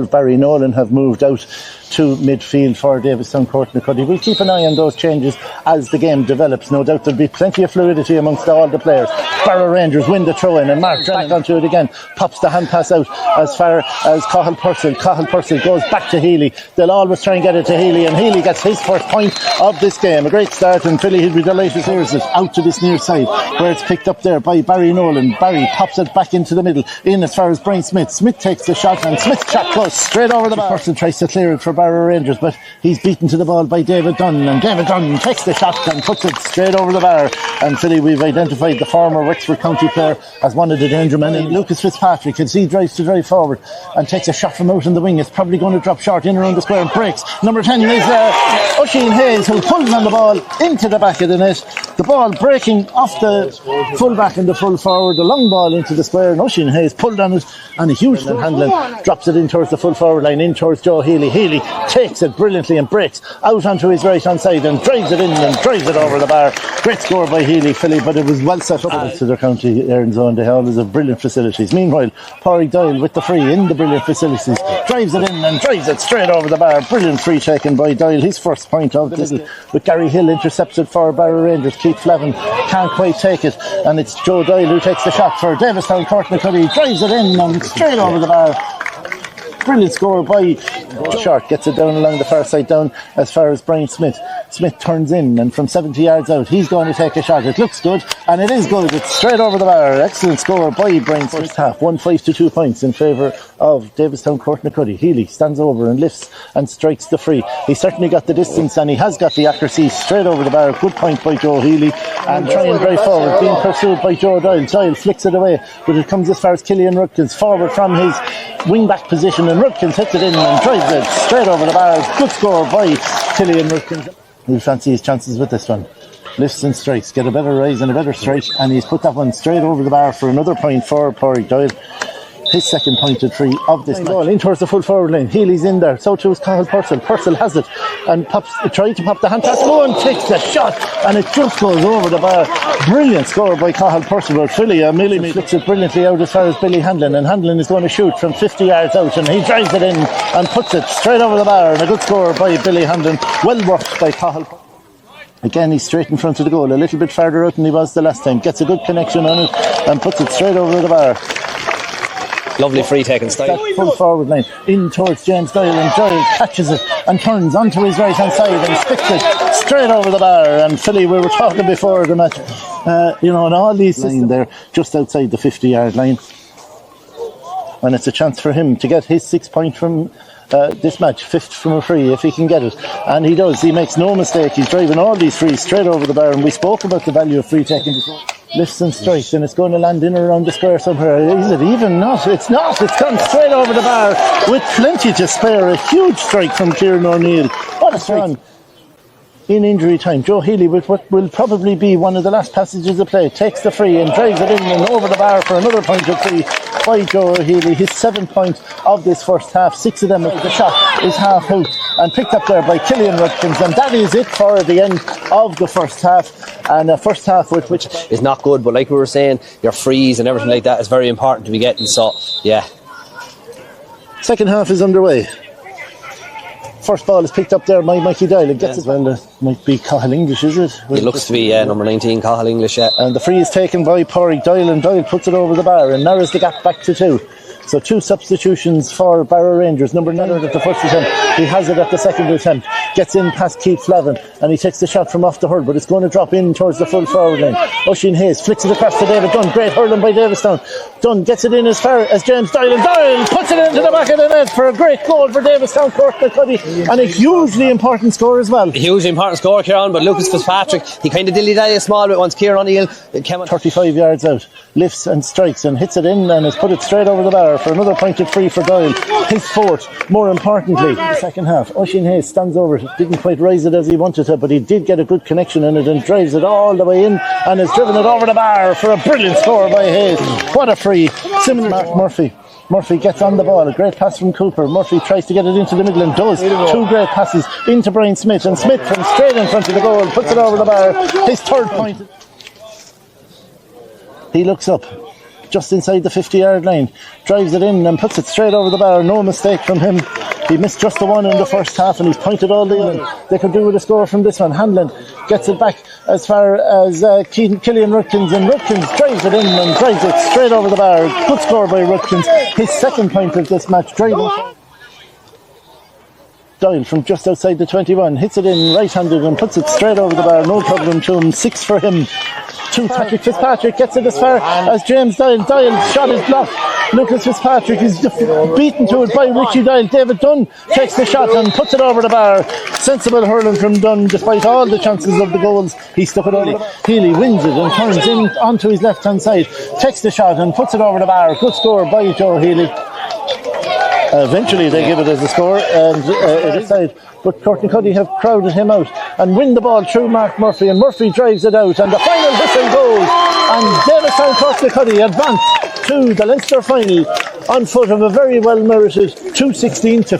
Barry Nolan have moved out to midfield for Davidstown-Courtnacuddy. We'll keep an eye on those changes as the game develops. No doubt there'll be plenty of fluidity amongst all the players. Barrow Rangers win the throw-in and Mark back onto it again. Pops the hand pass out as far as Cathal Purcell. Cathal Purcell goes back to Healy. They'll always try and get it to Healy, and Healy gets his first point of this game. A great start, and Philly will be delighted to hear it out to this near side where it's picked up there by Barry Nolan. Barry pops it back into the middle in as far as Brian Smith. Smith takes the shot, and Smith's shot goes straight over the bar. Purcell tries to clear it for Barrow Rangers, but he's beaten to the ball by David Dunn, and David Dunn takes the shot and puts it straight over the bar. And Philly, we've identified the former Wexford County player as one of the danger men. And Lucas Fitzpatrick, as he drives to drive forward and takes a shot from out in the wing, it's probably going to drop short in around the square and breaks. Number 10 is Oisin Hayes, who pulls on the ball into the back of the net. The ball breaking off the full back and the full forward, the long ball into the square, and Oisin Hayes pulled on it, and a huge handling drops it in towards the full forward line, in towards Joe Healy. Healy takes it brilliantly and breaks out onto his right hand side and drives it in and drives it over the bar. Great score by Healy, Philly, but it was well set up to their county Aaron zone. They always have brilliant facilities. Meanwhile, Pádraig Doyle with the free in the brilliant facilities, drives it in and drives it straight over the bar. Brilliant free taken by Doyle, his first point of this, with Gary Hill intercepted for Barrow Rangers. Keith Flavin can't quite take it, and it's Joe Doyle who takes the shot for Davidstown-Courtnacuddy, drives it in and straight over the bar. Brilliant score by Short, gets it down along the far side down as far as Brian Smith. Smith turns in, and from 70 yards out he's going to take a shot. It looks good, and it is good. It's straight over the bar. Excellent score by Brian Smith. Half 1-5 to 2 points in favour of Davidstown-Courtnacuddy. Healy stands over and lifts and strikes the free. He certainly got the distance, and he has got the accuracy straight over the bar. Good point by Joe Healy, and trying drive forward, being pursued by Joe Doyle. Doyle flicks it away, but it comes as far as Killian Rudkins forward from his wing back position, and Rudkins hits it in and drives it straight over the bar. Good score by Killian Rudkins. He'll fancy his chances with this one. Lifts and strikes, get a better rise and a better strike, and he's put that one straight over the bar for another point for Pádraig Doyle. His second pointed free of this ball in towards the full forward line. Healy's in there, so too is Cathal Purcell. Purcell has it and tried to pop the hand pass. Oh, and takes the shot, and it just goes over the bar. Brilliant score by Cathal Purcell. But Philly Millie flicks it brilliantly out as far as Billy Hanlon, and Hanlon is going to shoot from 50 yards out, and he drives it in and puts it straight over the bar. And a good score by Billy Hanlon, well worked by Cathal Purcell. Again, he's straight in front of the goal, a little bit farther out than he was the last time. Gets a good connection on it and puts it straight over the bar. Lovely free taking style. That full forward line in towards James Doyle, and Doyle catches it and turns onto his right hand side and sticks it straight over the bar. And Philly, we were talking before the match, and all these systems there just outside the 50-yard line, and it's a chance for him to get his 6 point from this match, fifth from a free if he can get it, and he does. He makes no mistake. He's driving all these frees straight over the bar, and we spoke about the value of free taking before. Lifts and strikes, and it's going to land in around the square somewhere. Is it even? Not. It's not. It's gone straight over the bar with plenty to spare. A huge strike from Kieran O'Neill. What a strike. In injury time, Joe Healy, with what will probably be one of the last passages of play, takes the free and drives it in and over the bar for another point of free by Joe Healy. His 7 point of this first half. 6 of them of the shot is half out and picked up there by Killian Rudkins, and that is it for the end of the first half. And a first half which is not good, but like we were saying, your frees and everything like that is very important to be getting. So yeah, second half is underway. First ball is picked up there by Mikey Doyle. It gets it. Well, it might be Cathal English, is it? It looks to be number 19, Cathal English, yeah. And the free is taken by Pádraig Doyle, and Doyle puts it over the bar and narrows the gap back to 2. So 2 substitutions for Barrow Rangers. Number 9 at the first attempt. He has it at the second attempt. Gets in past Keith Flavin, and he takes the shot from off the hurl, but it's going to drop in towards the full forward line. Oisin Hayes flicks it across to David Dunn. Great hurling by Davidstown. Dunn gets it in as far as James Doyle, and Doyle puts it into the back of the net for a great goal for Davidstown-Courtnacuddy, and a hugely important score as well. A hugely important score, Kieran, but Lucas Fitzpatrick, he kind of dilly-dally a small bit once Kieran O'Neill came on 35 yards out, lifts and strikes and hits it in and has put it straight over the bar for another pointed free for Doyle, his 4th. More importantly, the second half, Oisin Hayes stands over it, didn't quite rise it as he wanted to, but he did get a good connection in it and drives it all the way in and has driven it over the bar for a brilliant score by Hayes. What a free. Similar Mark Murphy. Murphy gets on the ball, a great pass from Cooper. Murphy tries to get it into the middle and does. 2 great passes into Brian Smith, and Smith from straight in front of the goal puts it over the bar, his 3rd point. He looks up just inside the 50-yard line. Drives it in and puts it straight over the bar. No mistake from him. He missed just the one in the first half and he's pointed all the in. They could do with a score from this one. Hanlon gets it back as far as Killian Rutkins, and Rutkins drives it in and drives it straight over the bar. Good score by Rutkins. His second point of this match. Driving Doyle from just outside the 21 hits it in right-handed and puts it straight over the bar. No problem to him. 6 for him. 2 Patrick Fitzpatrick gets it as far as James Doyle. Doyle's shot is blocked. Lucas Fitzpatrick is beaten to it by Richie Doyle. David Dunn takes the shot and puts it over the bar. Sensible hurling from Dunn despite all the chances of the goals. He stuck it over. Healy wins it and turns in onto his left-hand side. Takes the shot and puts it over the bar. Good score by Joe Healy. Eventually they give it as a score and it is side, but Courtnacuddy have crowded him out and win the ball through Mark Murphy, and Murphy drives it out and the final whistle goes and Davidstown-Courtnacuddy advance to the Leinster final on foot of a very well merited 2-16 to